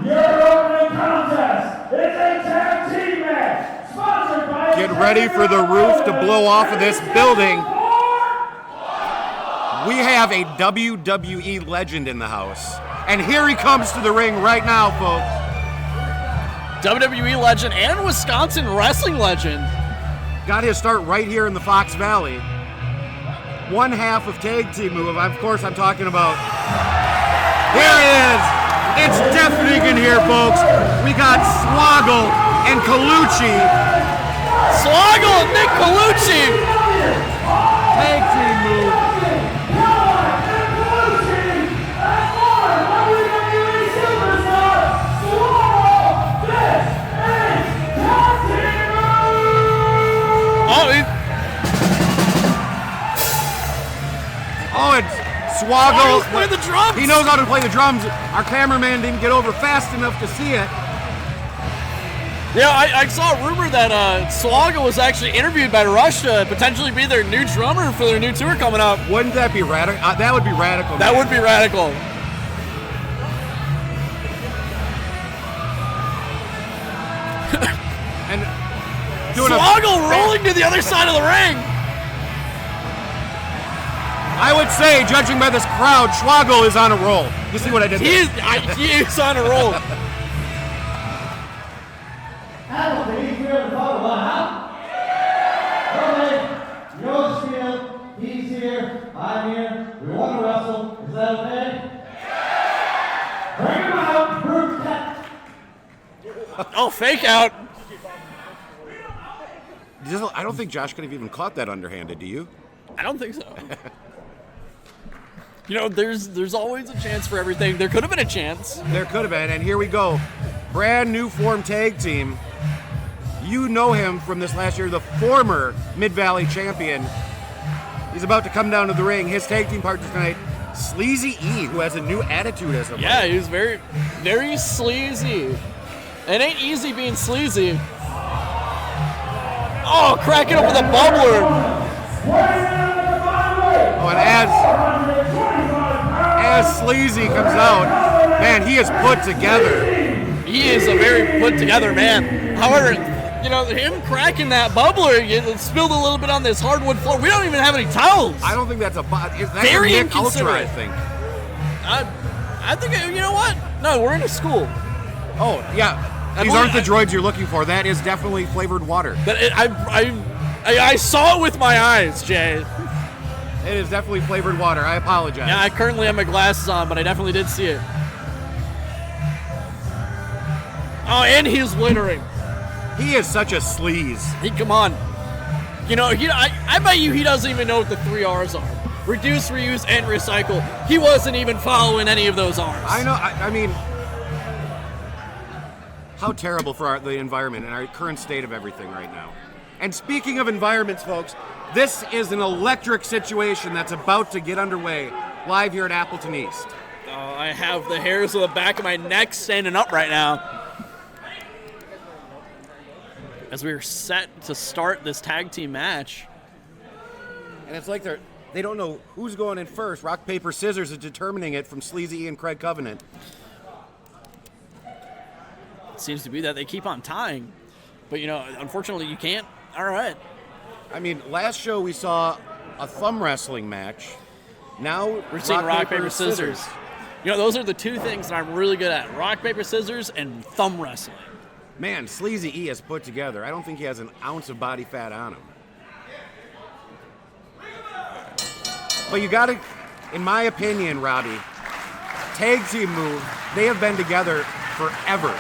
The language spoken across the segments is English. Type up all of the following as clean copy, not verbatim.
Your opening contest is a tag team match sponsored by. Get ready for the roof to blow off of this building. We have a WWE legend in the house. And here he comes to the ring right now, folks. WWE legend and Wisconsin wrestling legend. Got his start right here in the Fox Valley. One half of tag team move. Of course, I'm talking about. Here it is. It's deafening in here, folks. We got Swoggle and Colucci. Swoggle and Nick Colucci. Tag team move. Oh, it's Swoggle. He's playing the drums. He knows how to play the drums. Our cameraman didn't get over fast enough to see it. Yeah, I saw a rumor that Swoggle was actually interviewed by Rush to potentially be their new drummer for their new tour coming up. Wouldn't that be radical? That would be radical. That would be radical. And doing Swoggle rolling to the other side of the ring. I would say, judging by this crowd, Swoggle is on a roll. You see what I did there? He is on a roll. Appleton, he's here in the photo, huh? Okay, yours here, he's here, I'm here, we want to wrestle, is that okay? Bring him out, prove that. Oh, fake out. I don't think Josh could have even caught that underhanded, do you? I don't think so. You know, there's always a chance for everything. There could have been a chance. There could have been, and here we go. Brand new form tag team. You know him from this last year, the former Mid-Valley champion. He's about to come down to the ring. His tag team partner tonight, Sleazy E, who has a new attitude as a Yeah, he's very, very sleazy. It ain't easy being sleazy. Oh, cracking up with a bubbler. Oh, and as Sleazy comes out, man, he is put together. He is a very put together man. However, you know, him cracking that bubbler, it spilled a little bit on this hardwood floor. We don't even have any towels. I don't think that's that's very a Nick Ultra, I inconsiderate. think. I think, you know what? No, we're in a school. Oh, yeah. These aren't the droids you're looking for. That is definitely flavored water. But I saw it with my eyes, Jay. It is definitely flavored water. I apologize. Yeah, I currently have my glasses on, but I definitely did see it. Oh, and he's littering. He is such a sleaze. Come on. You know, I bet you he doesn't even know what the 3 R's are. Reduce, reuse, and recycle. He wasn't even following any of those R's. I know. I mean, how terrible for the environment and our current state of everything right now. And speaking of environments, folks, this is an electric situation that's about to get underway live here at Appleton East. Oh, I have the hairs on the back of my neck standing up right now. As we're set to start this tag team match. And it's like they don't know who's going in first. Rock, paper, scissors is determining it from Sleazy E and Craig Covenant. It seems to be that they keep on tying. But, you know, unfortunately you can't. All right. I mean, last show we saw a thumb wrestling match. Now we're seeing rock, paper, scissors. You know, those are the two things that I'm really good at. Rock, paper, scissors, and thumb wrestling. Man, Sleazy E has put together. I don't think he has an ounce of body fat on him. But you got to, in my opinion, Robbie, tag team move, they have been together forever.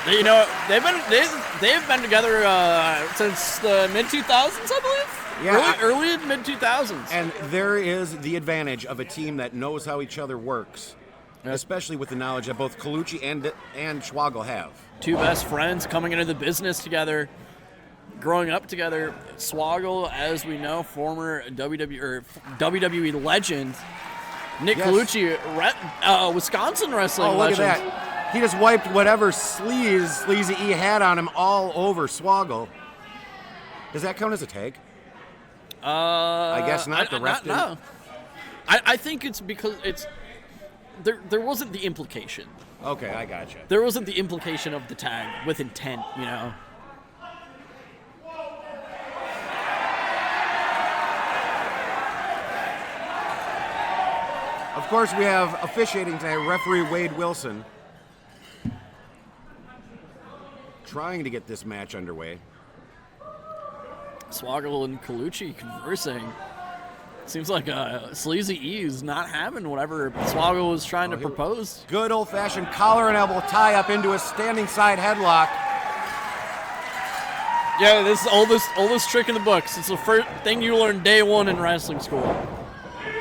You know, they've been together since the mid-2000s, I believe. Yeah, early mid-2000s. And there is the advantage of a team that knows how each other works, especially with the knowledge that both Colucci and Swoggle have. Two best friends coming into the business together, growing up together. Swoggle, as we know, former WWE legend. Nick Colucci, Wisconsin wrestling legend. Look at that. He just wiped whatever Sleazy E had on him all over Swoggle. Does that count as a tag? I guess not. The ref didn't. No. I think it's because there wasn't the implication. Okay, I gotcha. There wasn't the implication of the tag with intent, you know. Of course, we have officiating tonight, referee Wade Wilson, trying to get this match underway. Swoggle and Colucci conversing. Seems like Sleazy E is not having whatever Swoggle was trying to propose. Good old-fashioned collar and elbow tie up into a standing side headlock. Yeah, this is oldest trick in the books. It's the first thing you learn day one in wrestling school.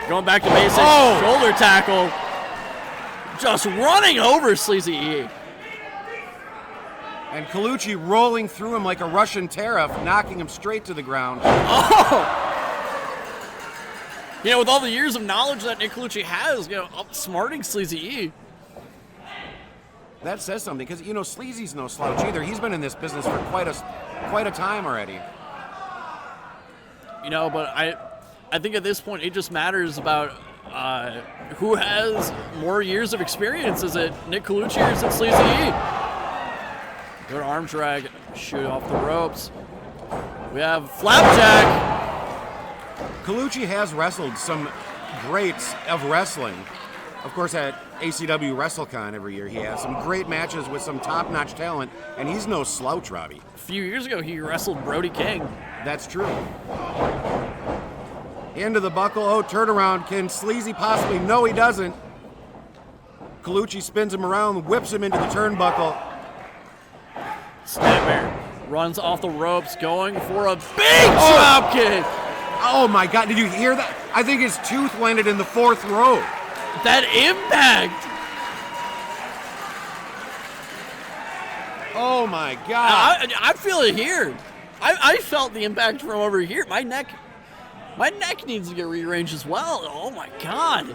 Going back to basics, shoulder tackle. Just running over Sleazy E. And Colucci rolling through him like a Russian tariff, knocking him straight to the ground. Oh! You know, with all the years of knowledge that Nick Colucci has, you know, outsmarting Sleazy E. That says something, because, you know, Sleazy's no slouch either. He's been in this business for quite a time already. You know, but I think at this point it just matters about who has more years of experience. Is it Nick Colucci or is it Sleazy E? Good arm drag, shoot off the ropes. We have flapjack. Colucci has wrestled some greats of wrestling. Of course, at ACW WrestleCon every year, he has some great matches with some top-notch talent, and he's no slouch, Robbie. A few years ago, he wrestled Brody King. That's true. Into the buckle. Oh, turnaround. Can Sleazy possibly? No, he doesn't. Colucci spins him around, whips him into the turnbuckle. Snapmare runs off the ropes, going for a big drop kick. Oh my God! Did you hear that? I think his tooth landed in the fourth row. That impact! Oh my God! I feel it here. I felt the impact from over here. My neck needs to get rearranged as well. Oh my God!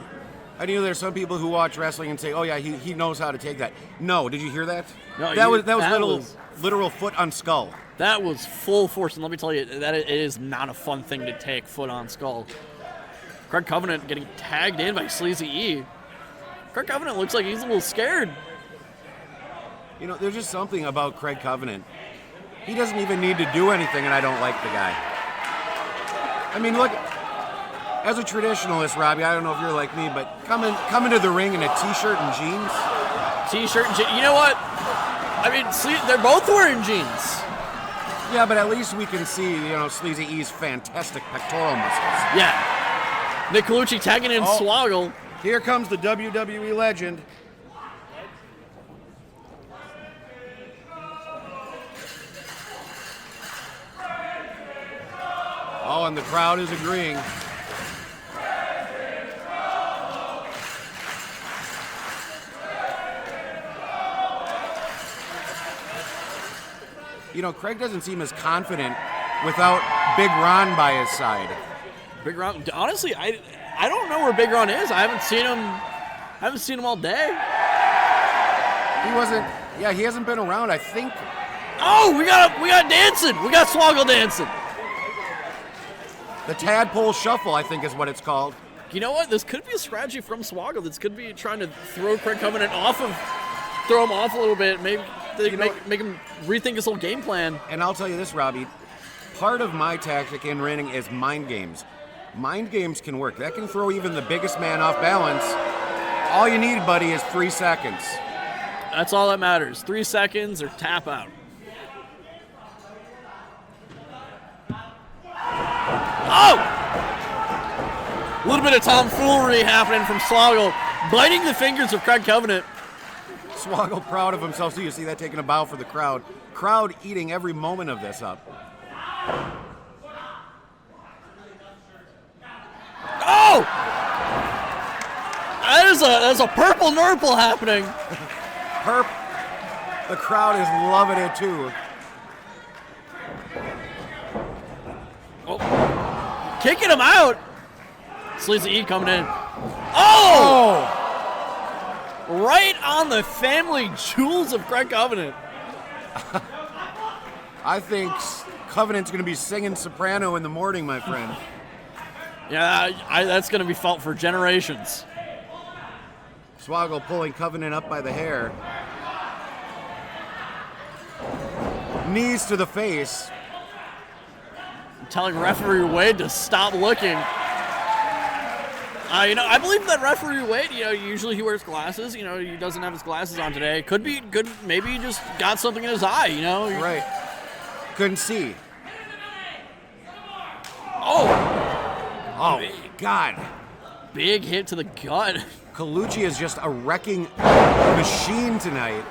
I know there's some people who watch wrestling and say, "Oh yeah, he knows how to take that." No, did you hear that? No, that was literal foot on skull. That was full force, and let me tell you, that it is not a fun thing to take, foot on skull. Craig Covenant getting tagged in by Sleazy E. Craig Covenant looks like he's a little scared. You know, there's just something about Craig Covenant. He doesn't even need to do anything, and I don't like the guy. I mean, look, as a traditionalist, Robbie, I don't know if you're like me, but come into the ring in a t-shirt and jeans. T-shirt and jeans. You know what? I mean, they're both wearing jeans. Yeah, but at least we can see, you know, Sleazy E's fantastic pectoral muscles. Yeah. Nick Colucci tagging in Swoggle. Here comes the WWE legend. Oh, and the crowd is agreeing. You know, Craig doesn't seem as confident without Big Ron by his side. Big Ron, honestly, I don't know where Big Ron is. I haven't seen him all day. He wasn't. Yeah, he hasn't been around. I think. Oh, we got dancing. We got Swoggle dancing. The tadpole shuffle, I think, is what it's called. You know what? This could be a strategy from Swoggle. This could be trying to throw Craig Covenant throw him off a little bit. Maybe make him rethink his whole game plan. And I'll tell you this, Robbie. Part of my tactic in ring is mind games. Mind games can work. That can throw even the biggest man off balance. All you need, buddy, is 3 seconds. That's all that matters. 3 seconds or tap out. Oh! A little bit of tomfoolery happening from Swoggle, biting the fingers of Craig Covenant. Swoggle proud of himself. So you see that taking a bow for the crowd. Crowd eating every moment of this up. Oh! There's a purple nurple happening. The crowd is loving it too. Oh. Kicking him out. Sleazy E coming in. Oh! Right on the family jewels of Craig Covenant. I think Covenant's going to be singing soprano in the morning, my friend. Yeah, that's going to be felt for generations. Swoggle pulling Covenant up by the hair. Knees to the face. Telling referee Wade to stop looking. I believe that referee Wade, usually he wears glasses. He doesn't have his glasses on today. Could be good. Maybe he just got something in his eye, Right. Couldn't see. Oh, God. Big hit to the gut. Colucci is just a wrecking machine tonight.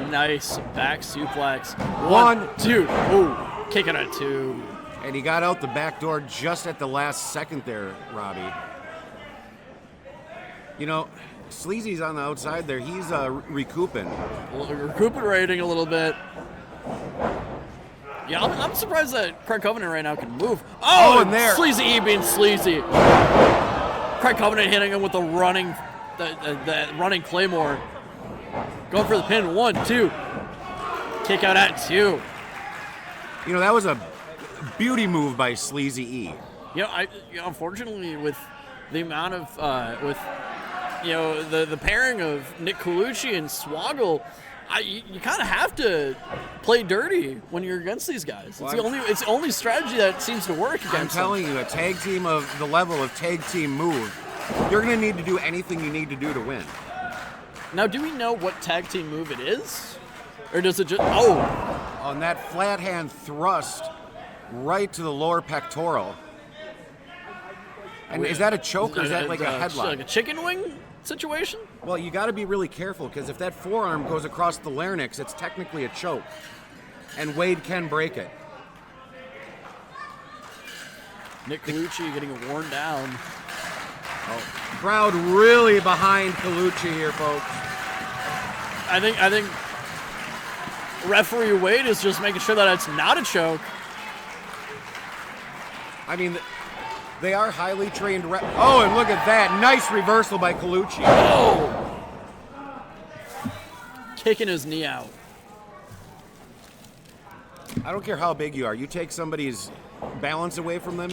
Nice back suplex. 1, 2. Ooh, kicking at 2. And he got out the back door just at the last second there, Robbie. Sleazy's on the outside there. He's recouping. Recuperating a little bit. Yeah, I'm surprised that Craig Covenant right now can move. Oh, and there. Sleazy E being sleazy. Craig Covenant hitting him with the running Claymore. Going for the pin. 1, 2. Kick out at 2. That was a beauty move by Sleazy E. Unfortunately, with the amount of the pairing of Nick Colucci and Swoggle, you kind of have to play dirty when you're against these guys. It's the only strategy that seems to work against I'm telling you, a tag team of the level of tag team move, you're going to need to do anything you need to do to win. Now, do we know what tag team move it is? Or does it just... On that flat hand thrust right to the lower pectoral. And is that a choke or is that like a headlock? Like a chicken wing situation? Well, you got to be really careful because if that forearm goes across the larynx, it's technically a choke. And Wade can break it. Nick Colucci getting worn down. Crowd really behind Colucci here, folks. I think referee Wade is just making sure that it's not a choke. I mean, they are highly trained. And look at that. Nice reversal by Colucci. Oh! Kicking his knee out. I don't care how big you are. You take somebody's balance away from them,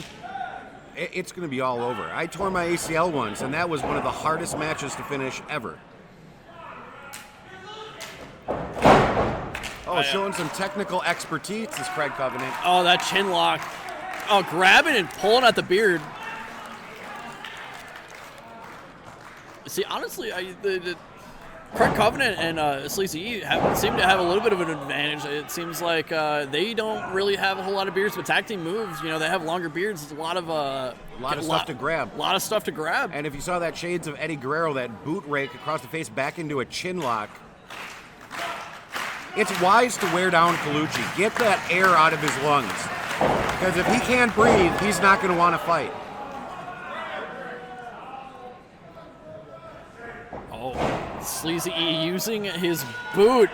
it's going to be all over. I tore my ACL once, and that was one of the hardest matches to finish ever. Showing some technical expertise is Craig Covenant. Oh, that chin lock. Oh, grabbing and pulling at the beard. See, honestly, Craig Covenant and Sleazy E seem to have a little bit of an advantage. It seems like they don't really have a whole lot of beards, but tag team moves, they have longer beards. It's a lot of stuff to grab. A lot of stuff to grab. And if you saw that Shades of Eddie Guerrero, that boot rake across the face back into a chin lock, it's wise to wear down Colucci. Get that air out of his lungs. Because if he can't breathe, he's not going to want to fight. Sleazy E using his boot.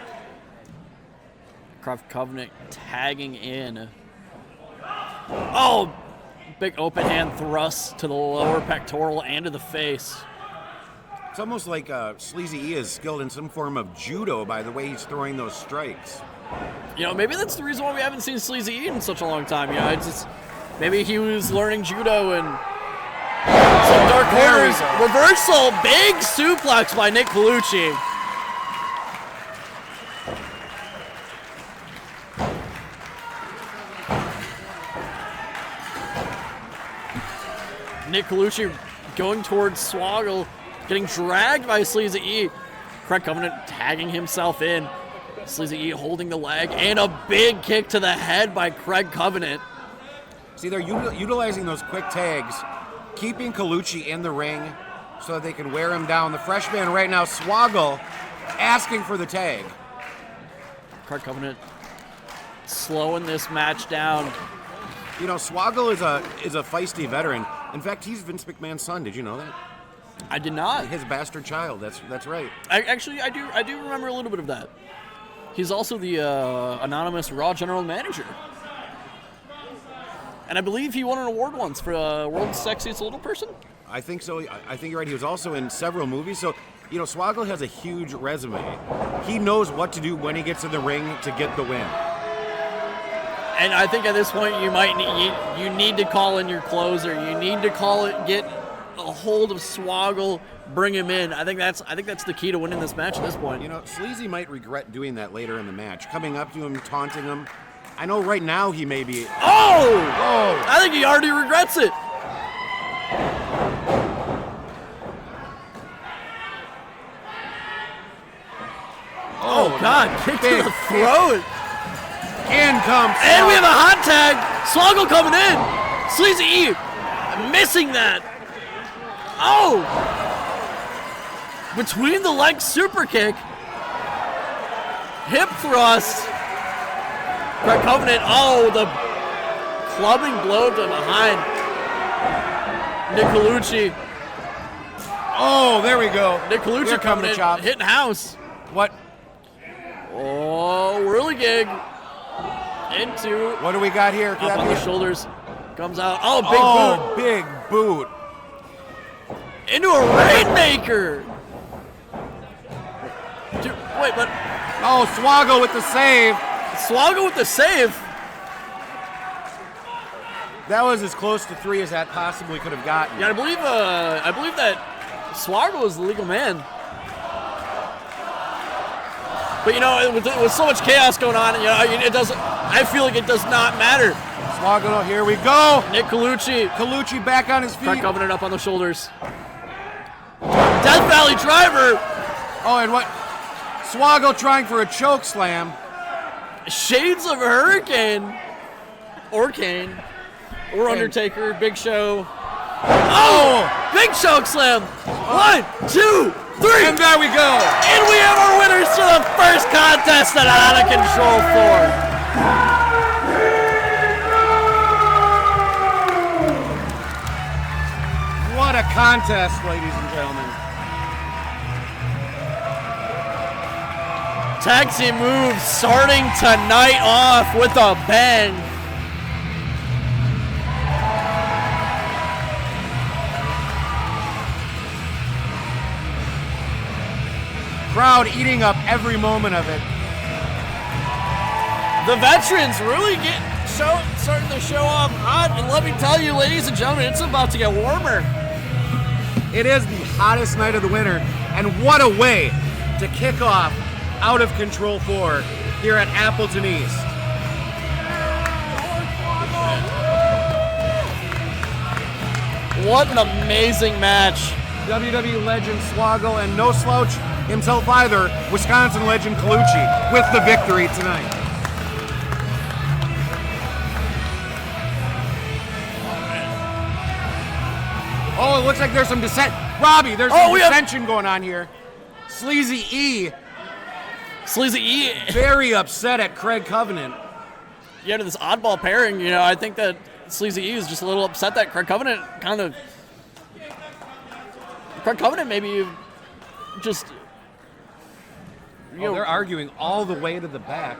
Craig Covenant tagging in. Oh, big open hand thrust to the lower pectoral and to the face. It's almost like Sleazy E is skilled in some form of judo by the way he's throwing those strikes. Maybe that's the reason why we haven't seen Sleazy E in such a long time. It's just maybe he was learning judo and some dark corners. Reversal, big suplex by Nick Colucci. Nick Colucci going towards Swoggle, getting dragged by Sleazy E. Craig Covenant tagging himself in. Sleazy E holding the leg, and a big kick to the head by Craig Covenant. See, they're utilizing those quick tags, keeping Colucci in the ring so that they can wear him down. The freshman right now, Swoggle, asking for the tag. Craig Covenant slowing this match down. Swoggle is a feisty veteran. In fact, he's Vince McMahon's son. Did you know that? I did not. His bastard child. That's right. I do remember a little bit of that. He's also the anonymous Raw general manager. And I believe he won an award once for World's Sexiest Little Person. I think so. I think you're right. He was also in several movies. So, Swoggle has a huge resume. He knows what to do when he gets in the ring to get the win. And I think at this point you need to call in your closer. You need to get a hold of Swoggle, bring him in. I think that's the key to winning this match at this point. You know, Sleazy might regret doing that later in the match. Coming up to him, taunting him. I know right now he may be. Oh! I think he already regrets it. Oh, God, kick to the throat. In comes. And we have a hot tag. Swoggle coming in. Sleazy E missing that. Oh! Between the legs super kick. Hip thrust. Craig Covenant. Oh, the clubbing blow to behind. Nick Colucci. Oh, there we go. Nick Colucci Here coming come the in, chop. hitting house. What? Oh, whirligig. Into. What do we got here? Could Up that on be the a- shoulders. Comes out. Oh, big boot. Oh, big boot. Into a Rainmaker. Dude, wait, but Oh, Swoggle with the save. Swoggle with the save. That was as close to 3 as that possibly could have gotten. Yeah, I believe that Swoggle is the legal man. But you know, with so much chaos going on, you know, it doesn't. I feel like it does not matter. Swoggle, here we go. Nick Colucci. Colucci back on his feet. Craig Covenant up on the shoulders. Death Valley driver. Oh, and what? Swoggle trying for a choke slam. Shades of Hurricane. Or Kane. Or Undertaker. Big Show. Oh! Big choke slam. 1, 2, 3. And there we go. And we have our winners to the first contest at Out of Control 4. What a contest, ladies and gentlemen. Tag team moves starting tonight off with a bang. Crowd eating up every moment of it. The veterans really starting to show off hot, and let me tell you, ladies and gentlemen, it's about to get warmer. It is the hottest night of the winter, and what a way to kick off Out of Control 4 here at Appleton East. What an amazing match. WWE legend Swoggle, and no slouch himself either, Wisconsin legend Colucci, with the victory tonight. Oh, it looks like there's some dissent. Robbie, there's some dissension going on here. Sleazy E. Sleazy E. Very upset at Craig Covenant. Yeah, to this oddball pairing, you know, I think that Sleazy E is just a little upset that Craig Covenant maybe just, They're arguing all the way to the back.